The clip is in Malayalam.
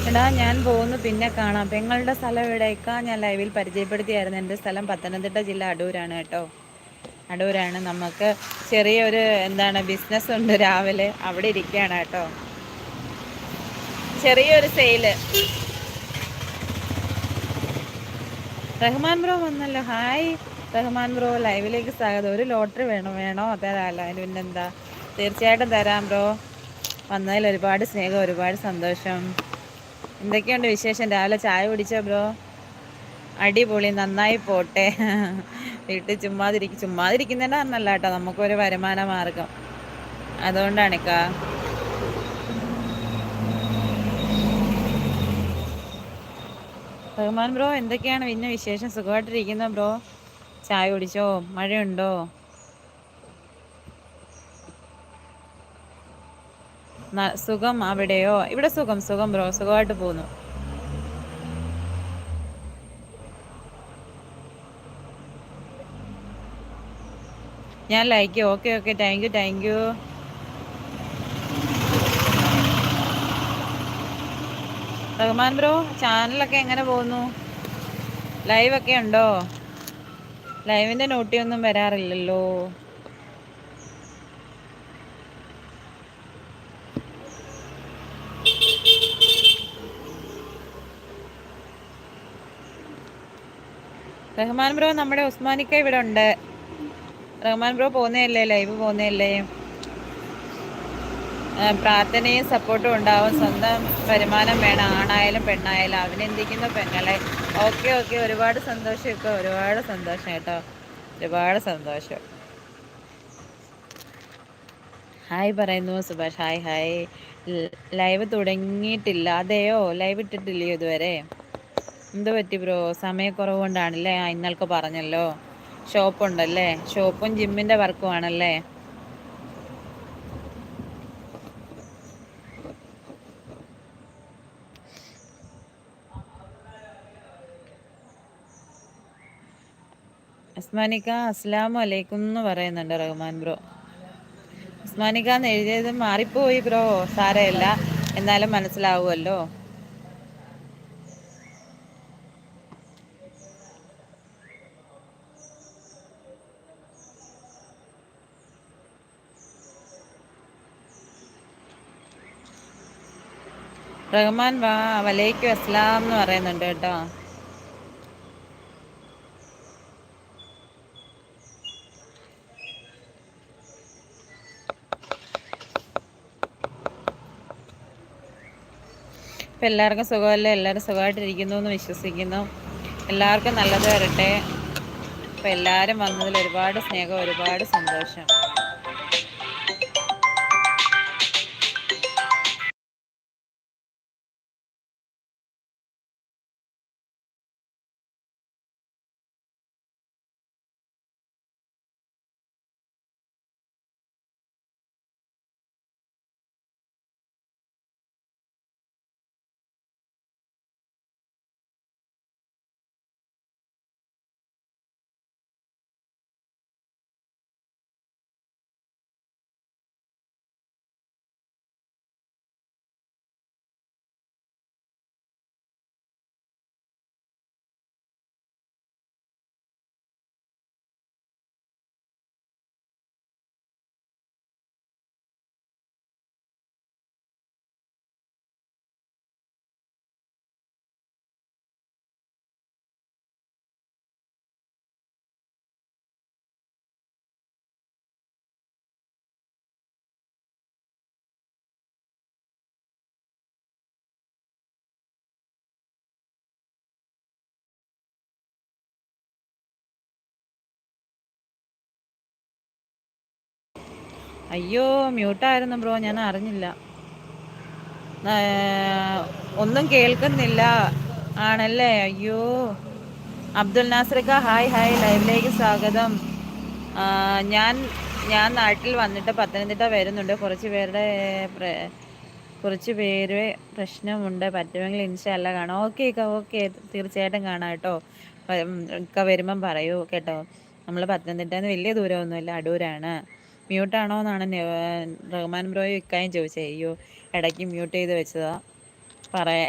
എടാ ഞാൻ പോകുന്നു പിന്നെ കാണാം. പെങ്ങളുടെ സ്ഥലം എവിടേക്കാ? ഞാൻ ലൈവിൽ പരിചയപ്പെടുത്തിയായിരുന്നു. എൻ്റെ സ്ഥലം പത്തനംതിട്ട ജില്ല അടൂരാണ് കേട്ടോ. അടൂരാണ്. നമുക്ക് ചെറിയൊരു ബിസിനസ് ഉണ്ട്. രാവിലെ അവിടെ ഇരിക്കുകയാണ് കേട്ടോ. ചെറിയൊരു സെയില്. റഹ്മാൻ ബ്രോ വന്നല്ലോ. ഹായ് റഹ്മാൻ ബ്രോ, ലൈവിലേക്ക് സ്വാഗതം. ഒരു ലോട്ടറി വേണോ? തരാമല്ലോ. അതിന് പിന്നെന്താ, തീർച്ചയായിട്ടും തരാം ബ്രോ. വന്നതിൽ ഒരുപാട് സ്നേഹം, ഒരുപാട് സന്തോഷം. എന്തൊക്കെയുണ്ട് വിശേഷം? രാവിലെ ചായ കുടിച്ചോ ബ്രോ? അടിപൊളി, നന്നായി പോട്ടെ. വീട്ടിൽ ചുമ്മാതിരിക്കുന്നതിൻ്റെ നന്നല്ല കേട്ടോ, നമുക്കൊരു വരുമാന മാർഗം. അതുകൊണ്ടാണിക്കാ. റഹ്മാൻ ബ്രോ, എന്തൊക്കെയാണ് പിന്നെ വിശേഷം? സുഖമായിട്ടിരിക്കുന്ന ബ്രോ? ചായ കുടിച്ചോ? മഴയുണ്ടോ? സുഖം അവിടെയോ? ഇവിടെ സുഖം ബ്രോ, സുഖമായിട്ട് പോകുന്നു. ഞാൻ like. Okay thank you. Rahman bro, ചാനലൊക്കെ എങ്ങനെ പോകുന്നു? ലൈവൊക്കെ ഉണ്ടോ? ലൈവിൻ്റെ നോട്ടിയൊന്നും വരാറില്ലല്ലോ. റഹ്മാൻ ബ്രോ, നമ്മുടെ ഉസ്മാനിക്ക ഇവിടെ ഉണ്ട്. റഹ്മാൻ ബ്രോ പോകുന്നതല്ലേ, ലൈവ് പോകുന്നതല്ലേ? പ്രാർത്ഥനയും സപ്പോർട്ടും ഉണ്ടാവും. സ്വന്തം വരുമാനം വേണം, ആണായാലും പെണ്ണായാലും. അഭിനന്ദിക്കുന്ന പെങ്ങളെ. ഓക്കെ, ഒരുപാട് സന്തോഷം ഇപ്പൊ, ഒരുപാട് സന്തോഷം കേട്ടോ, ഒരുപാട് സന്തോഷം. ഹായ് പറയുന്നു സുഭാഷ്. ഹായ്. ലൈവ് തുടങ്ങിയിട്ടില്ല. അതെയോ, ലൈവ് ഇട്ടിട്ടില്ലയോ ഇതുവരെ? എന്ത് പറ്റി ബ്രോ? സമയക്കുറവ് കൊണ്ടാണല്ലേ? ഇന്നൽക്ക് പറഞ്ഞല്ലോ, ഷോപ്പുണ്ടല്ലേ. ഷോപ്പും ജിമ്മിൻ്റെ വർക്കും ആണല്ലേ? ഉസ്മാനിക്ക അസ്സലാമു അലൈക്കും എന്ന് പറയുന്നുണ്ട് റഹ്മാൻ ബ്രോ. ഉസ്മാനിക്ക എന്ന് എഴുതിയത് മാറിപ്പോയി ബ്രോ, സാരമില്ല, എന്നാലും മനസ്സിലാവുമല്ലോ. റഹ്മാൻ വലൈക്കും അസ്സലാം എന്ന് പറയുന്നുണ്ട് കേട്ടോ. ഇപ്പം എല്ലാവർക്കും സുഖമല്ലേ? എല്ലാവരും സുഖമായിട്ടിരിക്കുന്നു എന്ന് വിശ്വസിക്കുന്നു. എല്ലാവർക്കും നല്ലത് വരട്ടെ. ഇപ്പം എല്ലാവരും വന്നതിൽ ഒരുപാട് സ്നേഹം, ഒരുപാട് സന്തോഷം. അയ്യോ, മ്യൂട്ടായിരുന്നു ബ്രോ, ഞാൻ അറിഞ്ഞില്ല. ഒന്നും കേൾക്കുന്നില്ല. ആണല്ലേ? അയ്യോ. അബ്ദുൽ നാസറിക്ക ഹായ്, ലൈവിലേക്ക് സ്വാഗതം. ആ, ഞാൻ ഞാൻ നാട്ടിൽ വന്നിട്ട് പത്തനംതിട്ട വരുന്നുണ്ട്. കുറച്ച് പേര് പ്രശ്നമുണ്ട്. പറ്റുമെങ്കിൽ ഇൻഷാ അല്ലാ കാണാം. ഓക്കെ, തീർച്ചയായിട്ടും കാണാം കേട്ടോ. ഒക്കെ വരുമ്പം പറയൂ കേട്ടോ. നമ്മൾ പത്തനംതിട്ടയിൽ നിന്ന് വലിയ ദൂരമൊന്നുമില്ല, അടൂരാണ്. മ്യൂട്ടാണോ എന്നാണ് റഹ്മാൻ ബ്രോയും ഇക്കായും ചോദിച്ചത്. അയ്യോ, ഇടയ്ക്ക് മ്യൂട്ട് ചെയ്ത് വെച്ചതാ. പറയാ